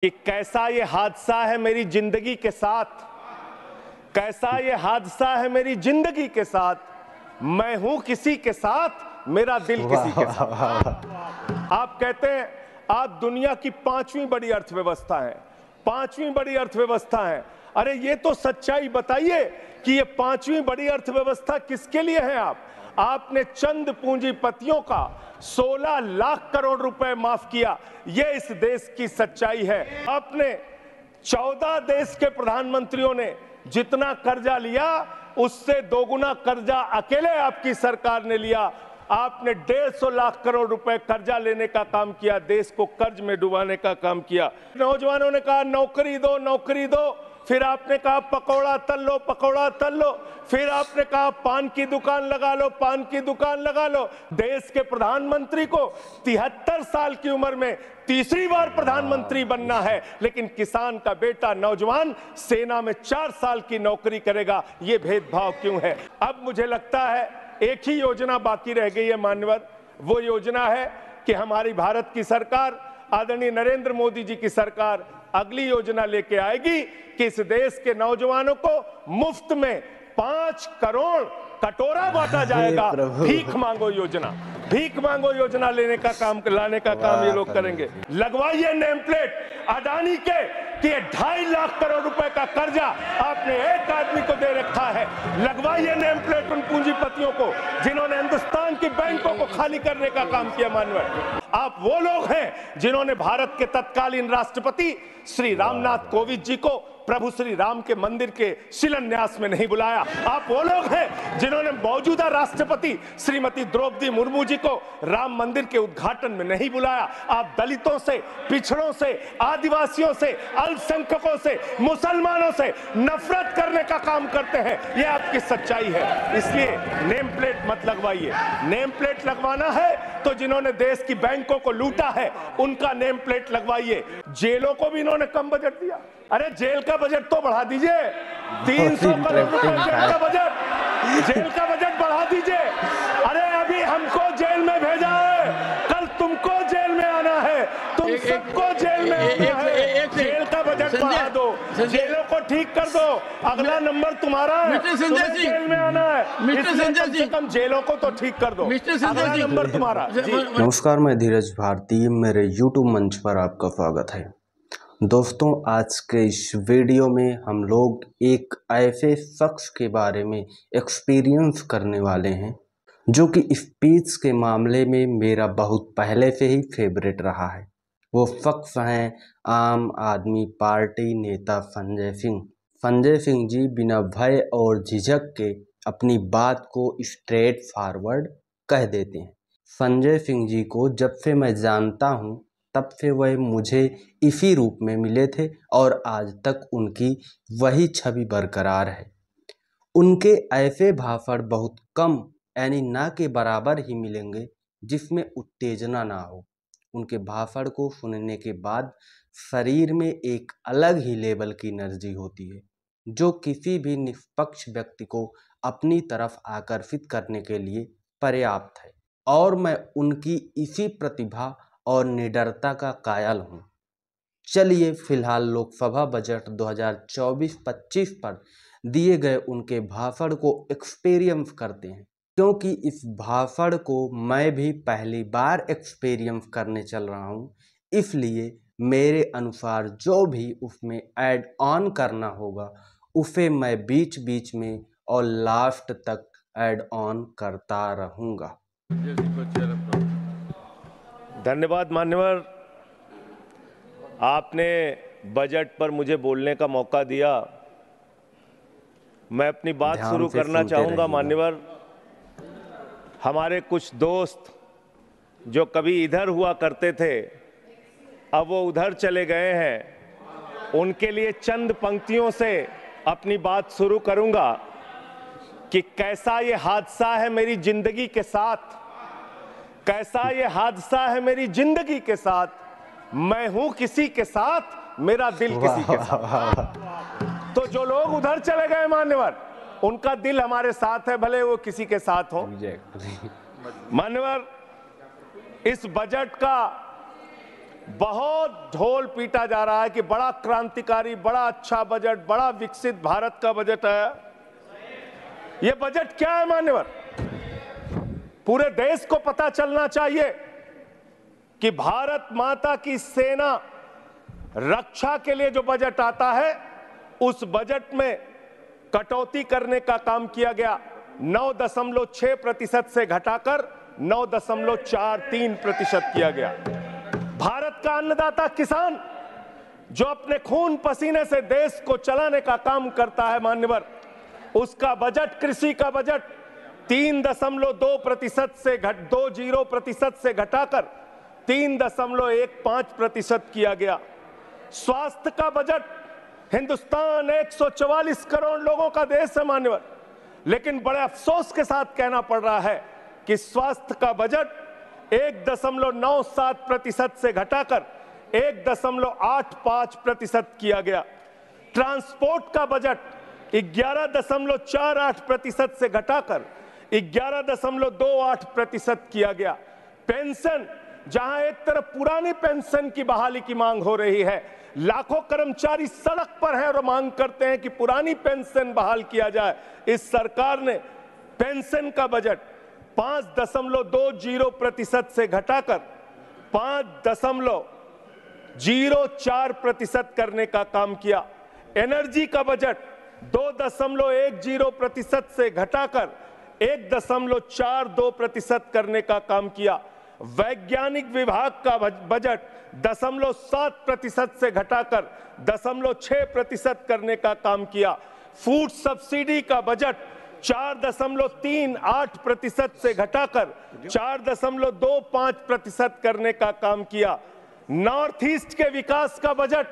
कि कैसा ये हादसा है मेरी जिंदगी के साथ, कैसा ये हादसा है मेरी जिंदगी के साथ, मैं हूं किसी के साथ, मेरा दिल किसी के साथ। आप कहते हैं आप दुनिया की पांचवी बड़ी अर्थव्यवस्था है, पांचवी बड़ी अर्थव्यवस्था है। अरे ये तो सच्चाई बताइए कि ये पांचवी बड़ी अर्थव्यवस्था किसके लिए है। आपने चंद पूंजीपतियों का 16 लाख करोड़ रुपए माफ किया, ये इस देश की सच्चाई है। आपने 14 देश के प्रधानमंत्रियों ने जितना कर्जा लिया उससे दोगुना कर्जा अकेले आपकी सरकार ने लिया। आपने 150 लाख करोड़ रुपए कर्जा लेने का काम किया, देश को कर्ज में डुबाने का काम किया। नौजवानों ने कहा नौकरी दो, नौकरी दो, फिर आपने कहा पकौड़ा तल लो, पकौड़ा तल लो, फिर आपने कहा पान की दुकान लगा लो, पान की दुकान लगा लो। देश के प्रधानमंत्री को 73 साल की उम्र में तीसरी बार प्रधानमंत्री बनना है, लेकिन किसान का बेटा नौजवान सेना में 4 साल की नौकरी करेगा। ये भेदभाव क्यों है। अब मुझे लगता है एक ही योजना बाकी रह गई है मान्यवर, वो योजना है कि हमारी भारत की सरकार, आदरणीय नरेंद्र मोदी जी की सरकार अगली योजना लेके आएगी कि इस देश के नौजवानों को मुफ्त में 5 करोड़ कटोरा बांटा जाएगा। भीख मांगो योजना, भीख मांगो योजना लाने का काम ये लोग करेंगे। लगवाइए नेम प्लेट अडानी के कि 2.5 लाख करोड़ रुपए का कर्जा आपने एक आदमी को दे रखा है। लगवाइए नेम प्लेट उन पूंजीपतियों को जिन्होंने हिंदुस्तान की बैंकों को खाली करने का काम किया। मानवर आप वो लोग हैं जिन्होंने भारत के तत्कालीन राष्ट्रपति श्री रामनाथ कोविंद जी को प्रभु श्री राम के मंदिर के शिलान्यास में नहीं बुलाया। आप वो लोग हैं जिन्होंने मौजूदा राष्ट्रपति श्रीमती द्रौपदी मुर्मू जी को राम मंदिर के उद्घाटन में नहीं बुलाया। आप दलितों से, पिछड़ों से, आदिवासियों से, अल्पसंख्यकों से, मुसलमानों से नफरत करने का काम करते हैं। ये आपकी सच्चाई है। इसलिए नेम प्लेट मत लगवाइए। नेम प्लेट लगवाना है तो जिन्होंने देश की बैंकों को लूटा है उनका नेम प्लेट लगवाइए। जेलों को भी इन्होंने कम बजट दिया। अरे जेल का बजट तो बढ़ा दीजिए, 300 करोड़ रुपए जेल का बजट, जेल का बजट बढ़ा दीजिए। अरे अभी हमको जेल में भेजा है, कल तुमको जेल में आना है, तुम सबको जेल में आना है। जेल का बजट बढ़ा दो, जेलों को ठीक कर दो, अगला नंबर तुम्हारा है, तुम्हें जेल में आना है, इसलिए कम से कम जेलों को तो ठीक कर दो, अगला नंबर तुम्हारा। नमस्कार, मैं धीरज भारती, मेरे YouTube मंच पर आपका स्वागत है। दोस्तों, आज के इस वीडियो में हम लोग एक ऐसे शख्स के बारे में एक्सपीरियंस करने वाले हैं जो कि स्पीच के मामले में मेरा बहुत पहले से ही फेवरेट रहा है। वो शख्स हैं आम आदमी पार्टी नेता संजय सिंह। संजय सिंह जी बिना भय और झिझक के अपनी बात को स्ट्रेट फॉरवर्ड कह देते हैं। संजय सिंह जी को जब से मैं जानता हूँ तब से वह मुझे इसी रूप में मिले थे और आज तक उनकी वही छवि बरकरार है। उनके ऐसे भाषण बहुत कम यानी ना के बराबर ही मिलेंगे जिसमें उत्तेजना ना हो। उनके भाषण को सुनने के बाद शरीर में एक अलग ही लेवल की एनर्जी होती है जो किसी भी निष्पक्ष व्यक्ति को अपनी तरफ आकर्षित करने के लिए पर्याप्त है। और मैं उनकी इसी प्रतिभा और निडरता का कायल हूँ। चलिए फिलहाल लोकसभा बजट 2024-25 पर दिए गए उनके भाषण को एक्सपीरियंस करते हैं, क्योंकि इस भाषण को मैं भी पहली बार एक्सपीरियंस करने चल रहा हूँ। इसलिए मेरे अनुसार जो भी उसमें ऐड ऑन करना होगा उसे मैं बीच बीच में और लास्ट तक ऐड ऑन करता रहूँगा। धन्यवाद मान्यवर, आपने बजट पर मुझे बोलने का मौका दिया। मैं अपनी बात शुरू करना चाहूँगा। मान्यवर, हमारे कुछ दोस्त जो कभी इधर हुआ करते थे अब वो उधर चले गए हैं, उनके लिए चंद पंक्तियों से अपनी बात शुरू करूँगा कि कैसा ये हादसा है मेरी जिंदगी के साथ, कैसा ये हादसा है मेरी जिंदगी के साथ, मैं हूं किसी के साथ, मेरा दिल किसी के साथ। तो जो लोग उधर चले गए मान्यवर, उनका दिल हमारे साथ है, भले वो किसी के साथ हो। मान्यवर, इस बजट का बहुत ढोल पीटा जा रहा है कि बड़ा क्रांतिकारी, बड़ा अच्छा बजट, बड़ा विकसित भारत का बजट है। यह बजट क्या है मान्यवर? पूरे देश को पता चलना चाहिए कि भारत माता की सेना रक्षा के लिए जो बजट आता है, उस बजट में कटौती करने का काम किया गया। 9.6% से घटाकर 9.43% किया गया। भारत का अन्नदाता किसान जो अपने खून पसीने से देश को चलाने का काम करता है मान्यवर, उसका बजट, कृषि का बजट 3.2% से 20% से घटाकर 3.15% किया गया। स्वास्थ्य का बजट, हिंदुस्तान 144 करोड़ लोगों का देश है मान्यवर, लेकिन बड़े अफसोस के साथ कहना पड़ रहा है कि स्वास्थ्य का बजट 1.97% से घटाकर 1.85% किया गया। ट्रांसपोर्ट का बजट 11.48% से घटाकर 11.28% किया गया। पेंशन, जहां एक तरफ पुरानी पेंशन की बहाली की मांग हो रही है, लाखों कर्मचारी सड़क पर हैं और मांग करते हैं कि पुरानी पेंशन बहाल किया जाए, इस सरकार ने पेंशन का बजट 5.20% से घटाकर 5.04% करने का काम किया। एनर्जी का बजट 2.10% से घटाकर 1.42% करने का काम किया। वैज्ञानिक विभाग का बजट 0.7% से घटाकर 0.6% करने का काम किया। फूड सब्सिडी का बजट 4.38% से घटाकर 4.25% करने का काम किया। नॉर्थ ईस्ट के विकास का बजट,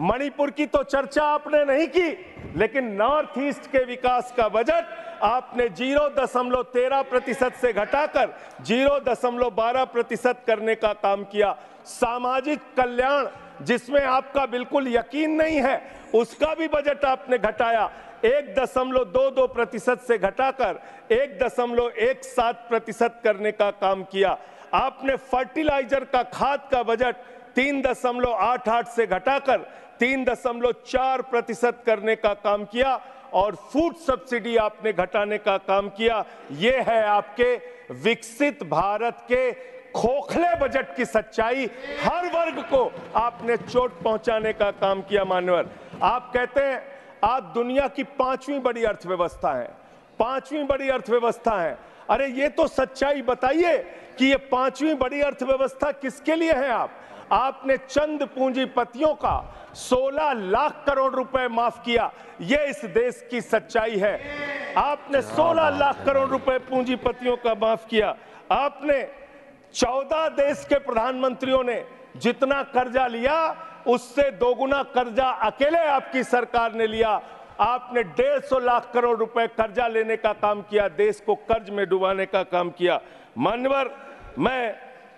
मणिपुर की तो चर्चा आपने नहीं की, लेकिन नॉर्थ ईस्ट के विकास का बजट आपने 0.13% से घटाकर 0.12% करने का काम किया। सामाजिक कल्याण, जिसमें आपका बिल्कुल यकीन नहीं है, उसका भी बजट आपने घटाया। 1.22% से घटाकर 1.17% करने का काम किया। आपने फर्टिलाइजर का, खाद का बजट 3.88 से घटाकर 3.4% करने का काम किया और फूड सब्सिडी आपने घटाने का काम किया। यह है आपके विकसित भारत के खोखले बजट की सच्चाई। हर वर्ग को आपने चोट पहुंचाने का काम किया मान्यवर। आप कहते हैं आप दुनिया की 5वीं बड़ी अर्थव्यवस्था है, 5वीं बड़ी अर्थव्यवस्था है। अरे ये तो सच्चाई बताइए कि ये 5वीं बड़ी अर्थव्यवस्था किसके लिए है? आपने चंद पूंजीपतियों का 16 लाख करोड़ रुपए माफ किया। ये इस देश की सच्चाई है। आपने 16 लाख करोड़ रुपए पूंजीपतियों का माफ किया। आपने 14 देश के प्रधानमंत्रियों ने जितना कर्जा लिया, उससे दोगुना कर्जा अकेले आपकी सरकार ने लिया। आपने 150 लाख करोड़ रुपए कर्जा लेने का काम किया, देश को कर्ज में डुबाने का काम किया। मान्यवर, मैं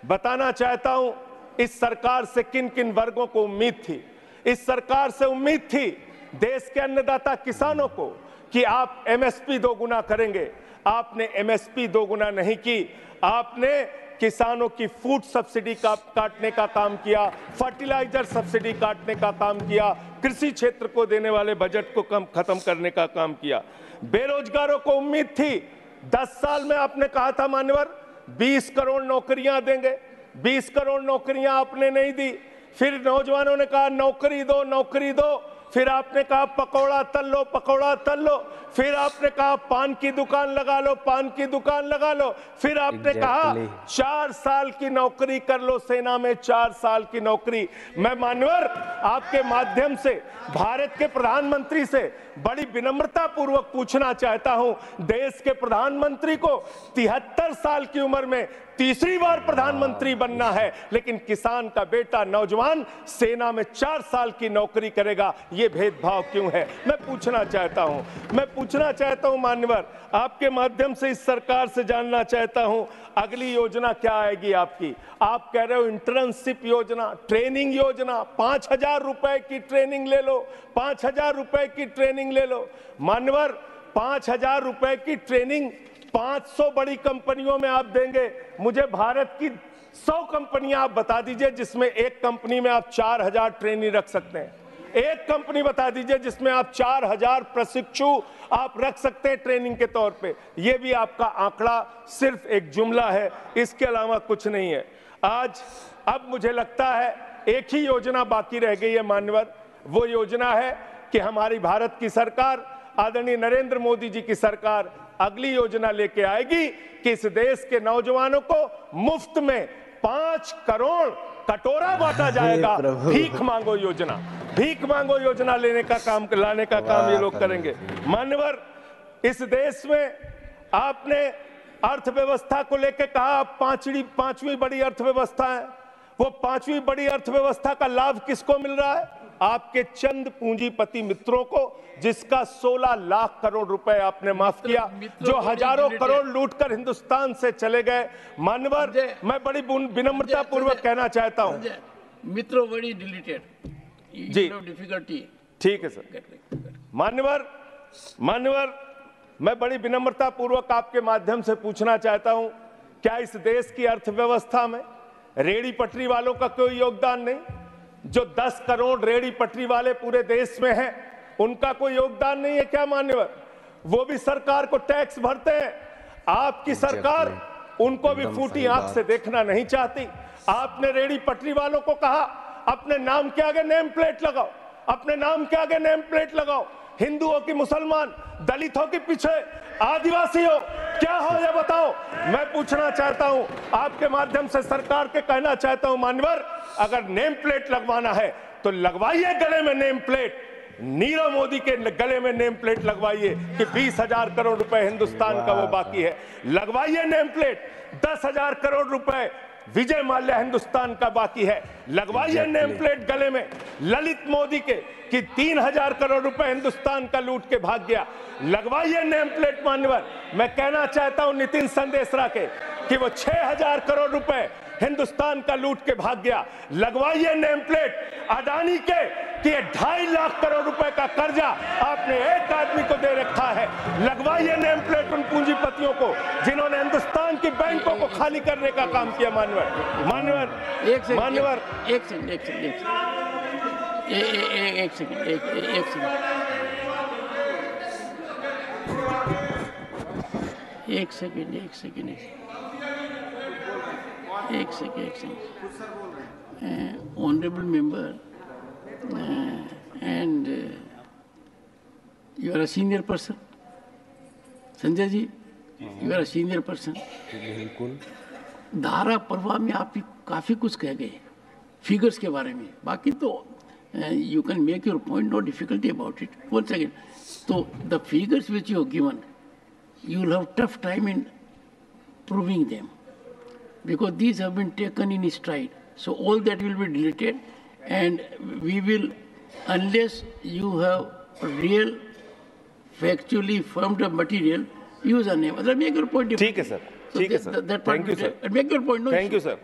बताना चाहता हूं इस सरकार से किन किन वर्गों को उम्मीद थी। इस सरकार से उम्मीद थी देश के अन्नदाता किसानों को कि आप एमएसपी दोगुना करेंगे। आपने एमएसपी दोगुना नहीं की। आपने किसानों की फूड सब्सिडी का काटने का काम किया, फर्टिलाइजर सब्सिडी काटने का काम किया, कृषि क्षेत्र को देने वाले बजट को खत्म करने का काम किया। बेरोजगारों को उम्मीद थी, 10 साल में आपने कहा था मान्यवर 20 करोड़ नौकरियां देंगे। 20 करोड़ नौकरियां आपने नहीं दी। फिर नौजवानों ने कहा नौकरी दो, नौकरी दो। फिर आपने कहा पकौड़ा तल लो, पकौड़ा तल लो। फिर आपने कहा पान की दुकान लगा लो, पान की दुकान लगा लो। फिर आपने कहा 4 साल की नौकरी कर लो सेना में, 4 साल की नौकरी। मैं मान्यवर आपके माध्यम से भारत के प्रधानमंत्री से बड़ी विनम्रता पूर्वक पूछना चाहता हूं, देश के प्रधानमंत्री को 73 साल की उम्र में तीसरी बार प्रधानमंत्री बनना है, लेकिन किसान का बेटा नौजवान सेना में 4 साल की नौकरी करेगा। ये भेदभाव क्यों है? मैं पूछना चाहता हूं मान्यवर, आपके माध्यम से इस सरकार से जानना चाहता हूं अगली योजना क्या आएगी आपकी। आप कह रहे हो इंटर्नशिप योजना, ट्रेनिंग योजना, 5,000 रुपए की ट्रेनिंग ले लो, 5,000 रुपए की ट्रेनिंग ले लो। मान्यवर, 5,000 रुपए की ट्रेनिंग 500 बड़ी कंपनियों में आप देंगे। मुझे भारत की 100 कंपनियां आप बता दीजिए जिसमें एक कंपनी में आप 4000 ट्रेनी रख सकते हैं। एक कंपनी बता दीजिए जिसमें आप 4000 प्रशिक्षु आप रख सकते हैं ट्रेनिंग के तौर पे। ये भी आपका आंकड़ा सिर्फ एक जुमला है, इसके अलावा कुछ नहीं है। आज अब मुझे लगता है एक ही योजना बाकी रह गई है मान्यवर, वो योजना है कि हमारी भारत की सरकार, आदरणीय नरेंद्र मोदी जी की सरकार अगली योजना लेके आएगी कि इस देश के नौजवानों को मुफ्त में 5 करोड़ कटोरा बांटा जाएगा। भीख मांगो योजना, भीख मांगो योजना लाने का काम ये लोग करेंगे। मान्यवर, इस देश में आपने अर्थव्यवस्था को लेकर कहा पांचवी बड़ी अर्थव्यवस्था है। वो 5वीं बड़ी अर्थव्यवस्था का लाभ किसको मिल रहा है? आपके चंद पूंजीपति मित्रों को, जिसका 16 लाख करोड़ रुपए आपने माफ किया, जो हजारों करोड़ लूटकर हिंदुस्तान से चले गए। मान्यवर, मैं बड़ी विनम्रता पूर्वक कहना चाहता हूं, मित्रों बड़ी डिलीटेड जी, डिफिकल्टी। ठीक है सर। मान्यवर, मैं बड़ी विनम्रता पूर्वक आपके माध्यम से पूछना चाहता हूं, क्या इस देश की अर्थव्यवस्था में रेहड़ी पटरी वालों का कोई योगदान नहीं? जो 10 करोड़ रेहड़ी पटरी वाले पूरे देश में हैं, उनका कोई योगदान नहीं है क्या मान्यवर? वो भी सरकार को टैक्स भरते हैं। आपकी सरकार उनको भी फूटी आंख से देखना नहीं चाहती। आपने रेहड़ी पटरी वालों को कहा अपने नाम के आगे नेम प्लेट लगाओ, अपने नाम के आगे नेम प्लेट लगाओ। हिंदुओं की, मुसलमान, दलितों के पीछे आदिवासी हो, क्या हो ये बताओ। मैं पूछना चाहता हूं, आपके माध्यम से सरकार के कहना चाहता हूं मान्यवर, अगर नेम प्लेट लगवाना है तो लगवाइए गले में नेम प्लेट। नीरव मोदी के गले में नेम प्लेट लगवाइए कि 20,000 करोड़ रुपए हिंदुस्तान का वो बाकी है। लगवाइए नेम प्लेट। 10,000 करोड़ रुपए विजय माल्या हिंदुस्तान का बाकी है। लगवाइए नेम प्लेट गले में ललित मोदी के कि 3,000 करोड़ रुपए हिंदुस्तान का लूट के भाग गया। लगवाइए नेम प्लेट मान्यवर। मैं कहना चाहता हूं नितिन संदेशरा के कि वो 6,000 करोड़ रुपए हिंदुस्तान का लूट के भाग गया। लगवाइए नेम प्लेट अडानी के कि 2.5 लाख करोड़ रुपए का कर्जा आपने एक आदमी को दे रखा है। लगवाइए नेम प्लेट उन पूंजीपतियों को जिन्होंने हिंदुस्तान की बैंकों को खाली करने का काम किया। मान्यवर, एक सेकंड। Honorable member, and you are a senior person, Sanjay ji, you are a senior person। बिल्कुल। धारा प्रवाह में आप काफी कुछ कह गए फिगर्स के बारे में, बाकी तो you can make your point, no difficulty about it। One second, so the figures which you have given, you will have tough time in proving them, because these have been taken in stride. So all that will be deleted, and we will, unless you have real, factually firmed up material, use a name. Make your point. ठीक है sir, ठीक है sir, thank you sir, make your point. Thank you sir.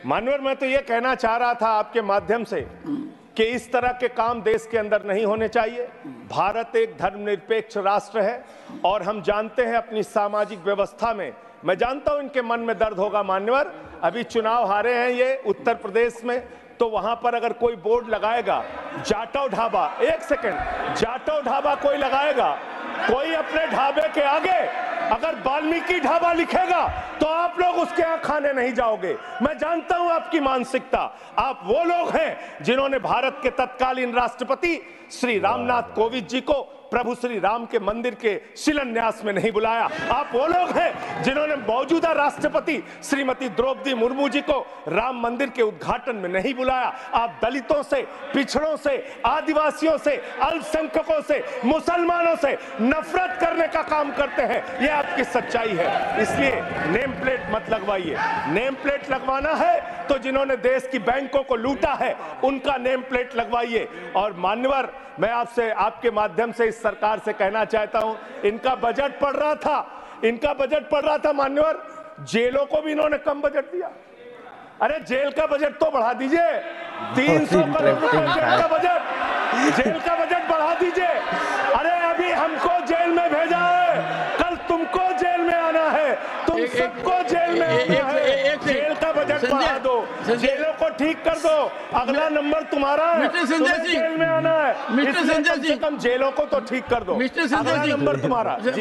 मान्यवर, मैं तो ये कहना चाह रहा था आपके माध्यम से कि इस तरह के काम देश के अंदर नहीं होने चाहिए। भारत एक धर्मनिरपेक्ष राष्ट्र है और हम जानते हैं अपनी सामाजिक व्यवस्था में, मैं जानता हूं इनके मन में दर्द होगा मान्यवर, अभी चुनाव हारे हैं ये उत्तर प्रदेश में, तो वहां पर अगर कोई बोर्ड लगाएगा जाटव ढाबा, एक सेकंड, जाटव ढाबा कोई लगाएगा, कोई अपने ढाबे के आगे अगर वाल्मीकि ढाबा लिखेगा तो आप लोग उसके यहाँ खाने नहीं जाओगे। मैं जानता हूं आपकी मानसिकता। आप वो लोग हैं जिन्होंने भारत के तत्कालीन राष्ट्रपति श्री रामनाथ कोविंद जी को प्रभु श्री राम के मंदिर के शिलान्यास में नहीं बुलाया। आप वो लोग हैं जिन्होंने मौजूदा राष्ट्रपति श्रीमती द्रौपदी मुर्मू जी को राम मंदिर के उद्घाटन में नहीं बुलाया। आप दलितों से, पिछड़ों से, आदिवासियों से, अल्पसंख्यकों से, मुसलमानों से नफरत करने का काम करते हैं। यह आपकी सच्चाई है। इसलिए नेम प्लेट मत लगवाइए। नेम प्लेट लगवाना है तो जिन्होंने देश की बैंकों को लूटा है उनका नेम प्लेट लगवाइए। और मान्यवर, मैं आपसे, आपके माध्यम से इस सरकार से कहना चाहता हूं, इनका बजट पड़ रहा था मान्यवर, जेलों को भी इन्होंने कम बजट दिया। अरे जेल का बजट तो बढ़ा दीजिए, 300 करोड़ रुपए जेल का बजट बढ़ा दीजिए। अरे अभी हमको जेल में भेजा है, कल तुमको जेल में आना है, तुम सबको जेल में आना है, जेल का बजट बढ़ा दो। जेलों को ठीक कर दो, अगला नंबर तुम्हारा है। मिस्टर संजय तुम्हें सिंह, जेल में आना है, मिस्टर इसलिए संजय कम से सिंह, कम जेलों को तो ठीक कर दो। मिस्टर संजय अगला सिंह, नंबर तुम्हारा जी।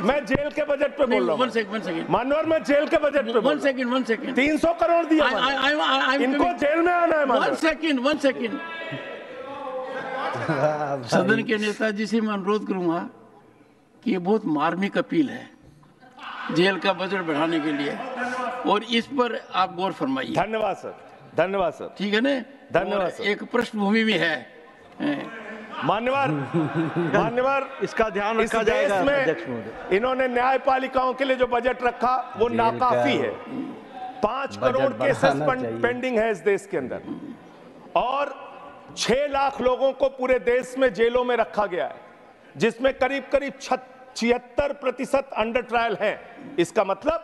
मैं जेल के बजट पे बोल रहा हूँ। वन सेकंड मानवर, मैं जेल के बजट पे वन सेकंड 300 करोड़ दिया इनको, जेल में आना है। वन सेकंड सदन के नेताजी से मैं अनुरोध करूंगा कि ये बहुत मार्मिक अपील है जेल का बजट बढ़ाने के लिए, और इस पर आप गौर फरमाइए। धन्यवाद सर, धन्यवाद सर। ठीक है ना? धन्यवाद सर। एक पृष्ठभूमि भी है। मान्यवर इसका ध्यान इस रखा देश जाएगा। में इन्होंने न्यायपालिकाओं के लिए जो बजट रखा वो नाकाफी है। 5 करोड़ केसेस पेंडिंग है इस देश के अंदर, और 6 लाख लोगों को पूरे देश में जेलों में रखा गया है, जिसमें करीब करीब 76% अंडर ट्रायल है। इसका मतलब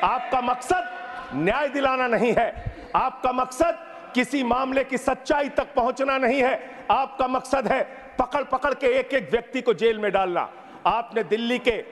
आपका मकसद न्याय दिलाना नहीं है, आपका मकसद किसी मामले की सच्चाई तक पहुंचना नहीं है, आपका मकसद है पकड़ पकड़ के एक एक व्यक्ति को जेल में डालना। आपने दिल्ली के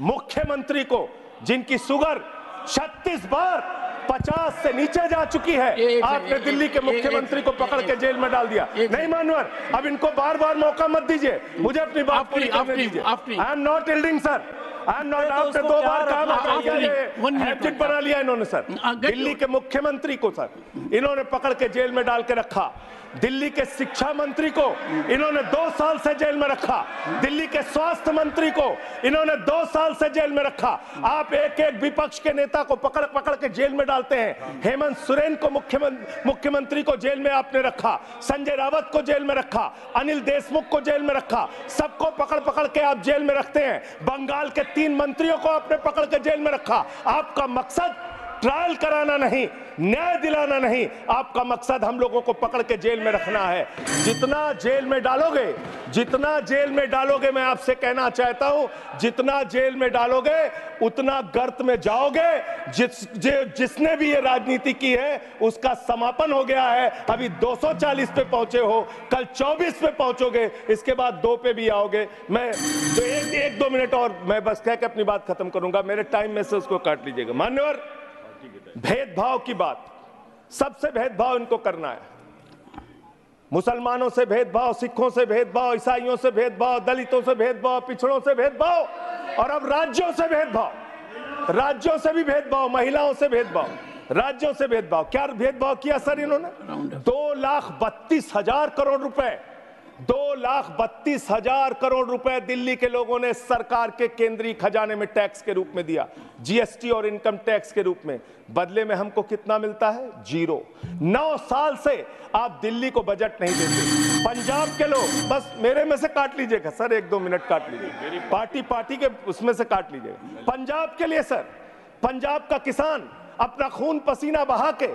मुख्यमंत्री को, जिनकी शुगर 36 बार 50 से नीचे जा चुकी है, आपने दिल्ली के मुख्यमंत्री को पकड़ के जेल में डाल दिया। नहीं मानवर, अब इनको बार बार मौका मत दीजिए, मुझे अपनी बात पूरी करने दीजिए। I am not yielding sir, I am not. आपने 2 बार काम हैबिट बना लिया इन्होंने सर। दिल्ली के मुख्यमंत्री को सर इन्होंने पकड़ के जेल में डाल के रखा, दिल्ली के शिक्षा मंत्री को इन्होंने 2 साल से जेल में रखा, दिल्ली के स्वास्थ्य मंत्री को इन्होंने 2 साल से जेल में रखा। आप एक एक विपक्ष के नेता को पकड़ पकड़ के जेल में डालते हैं। हेमंत सोरेन को मुख्यमंत्री को जेल में आपने रखा, संजय रावत को जेल में रखा, अनिल देशमुख को जेल में रखा, सबको पकड़ पकड़ के आप जेल में रखते हैं। बंगाल के 3 मंत्रियों को आपने पकड़ के जेल में रखा। आपका मकसद ट्रायल कराना नहीं, न्याय दिलाना नहीं, आपका मकसद हम लोगों को पकड़ के जेल में रखना है। जितना जेल में डालोगे, जितना जेल में डालोगे, मैं आपसे कहना चाहता हूं, जितना जेल में डालोगे उतना गर्त में जाओगे। जिसने भी ये राजनीति की है उसका समापन हो गया है। अभी 240 पे पहुंचे हो, कल 24 पे पहुंचोगे, इसके बाद 2 पे भी आओगे। मैं तो 1-2 मिनट और मैं बस कह के अपनी बात खत्म करूंगा, मेरे टाइम में से उसको काट लीजिएगा। मान्यवर, भेदभाव की बात, सबसे भेदभाव इनको करना है। मुसलमानों से भेदभाव, सिखों से भेदभाव, ईसाइयों से भेदभाव, दलितों से भेदभाव, पिछड़ों से भेदभाव, और अब राज्यों से भेदभाव, राज्यों से भी भेदभाव, महिलाओं से भेदभाव, राज्यों से भेदभाव। क्या भेदभाव किया सर इन्होंने? 2,32,000 करोड़ रुपए, 2,32,000 करोड़ रुपए दिल्ली के लोगों ने सरकार के केंद्रीय खजाने में टैक्स के रूप में दिया, जीएसटी और इनकम टैक्स के रूप में। बदले में हमको कितना मिलता है? 0। 9 साल से आप दिल्ली को बजट नहीं देते। पंजाब के लोग, बस मेरे में से काट लीजिएगा सर, 1-2 मिनट काट लीजिए, पार्टी के उसमें से काट लीजिएगा। पंजाब के लिए सर, पंजाब का किसान अपना खून पसीना बहा के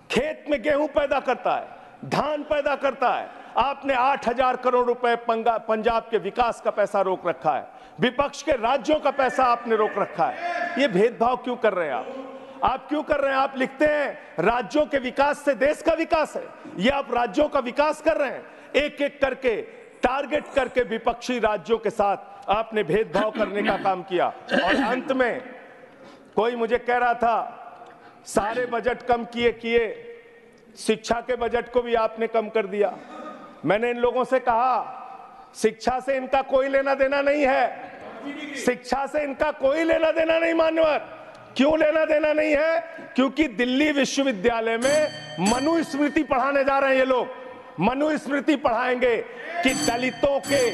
खेत में गेहूं पैदा करता है, धान पैदा करता है। आपने 8,000 करोड़ रुपए पंजाब के विकास का पैसा रोक रखा है, विपक्ष के राज्यों का पैसा आपने रोक रखा है। ये भेदभाव क्यों कर रहे हैं आप क्यों कर रहे हैं? आप लिखते हैं राज्यों के विकास से देश का विकास है, ये आप राज्यों का विकास कर रहे हैं। एक एक करके टारगेट करके विपक्षी राज्यों के साथ आपने भेदभाव करने का काम किया। और अंत में कोई मुझे कह रहा था सारे बजट कम किए, शिक्षा के बजट को भी आपने कम कर दिया। मैंने इन लोगों से कहा शिक्षा से इनका कोई लेना देना नहीं है, शिक्षा से इनका कोई लेना देना नहीं। मान्यवर, क्यों लेना देना नहीं है? क्योंकि दिल्ली विश्वविद्यालय में मनुस्मृति पढ़ाने जा रहे हैं ये लोग। मनुस्मृति पढ़ाएंगे कि दलितों के,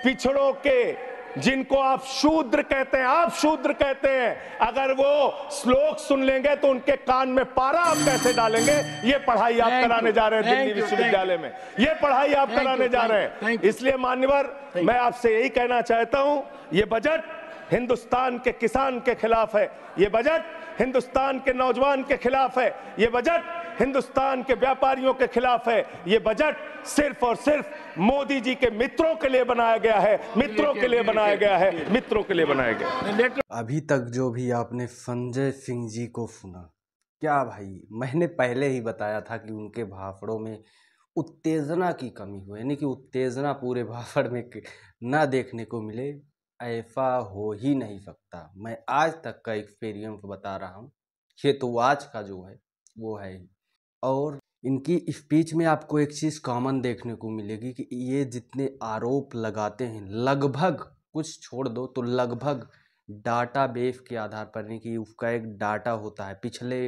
पिछड़ों के, जिनको आप शूद्र कहते हैं, आप शूद्र कहते हैं, अगर वो श्लोक सुन लेंगे तो उनके कान में पारा आप कैसे डालेंगे? ये पढ़ाई आप कराने जा रहे हैं दिल्ली विश्वविद्यालय में, ये पढ़ाई आप कराने जा रहे हैं। इसलिए मान्यवर, मैं आपसे यही कहना चाहता हूं, ये बजट हिंदुस्तान के किसान के खिलाफ है, ये बजट हिंदुस्तान के नौजवान के खिलाफ है, ये बजट हिंदुस्तान के व्यापारियों के खिलाफ है, ये बजट सिर्फ और सिर्फ मोदी जी के मित्रों के लिए बनाया गया है, मित्रों के लिए बनाया गया है, मित्रों के लिए बनाया गया है। अभी तक जो भी आपने संजय सिंह जी को सुना, क्या भाई, मैंने पहले ही बताया था कि उनके भाषणों में उत्तेजना की कमी हो, यानी कि उत्तेजना पूरे भाषण में ना देखने को मिले, ऐसा हो ही नहीं सकता। मैं आज तक का एक्सपीरियंस बता रहा हूँ। ये तो आज का जो है वो है ही। और इनकी स्पीच में आपको एक चीज़ कॉमन देखने को मिलेगी कि ये जितने आरोप लगाते हैं लगभग, कुछ छोड़ दो तो लगभग डाटा बेस के आधार पर, नहीं कि उसका एक डाटा होता है पिछले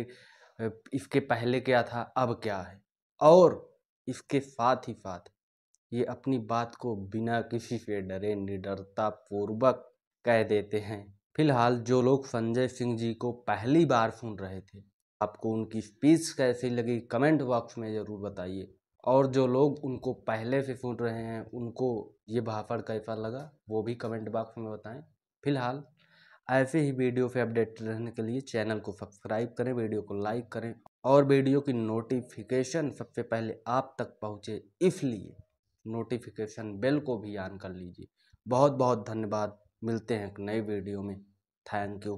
इसके पहले क्या था अब क्या है, और इसके साथ ही साथ ये अपनी बात को बिना किसी से डरे निडरता पूर्वक कह देते हैं। फिलहाल जो लोग संजय सिंह जी को पहली बार सुन रहे थे, आपको उनकी स्पीच कैसी लगी कमेंट बॉक्स में ज़रूर बताइए, और जो लोग उनको पहले से सुन रहे हैं उनको ये भाषण कैसा लगा वो भी कमेंट बॉक्स में बताएं। फिलहाल ऐसे ही वीडियो से अपडेट रहने के लिए चैनल को सब्सक्राइब करें, वीडियो को लाइक करें, और वीडियो की नोटिफिकेशन सबसे पहले आप तक पहुँचे इसलिए नोटिफिकेशन बेल को भी ऑन कर लीजिए। बहुत बहुत धन्यवाद, मिलते हैं एक नई वीडियो में। Thank you.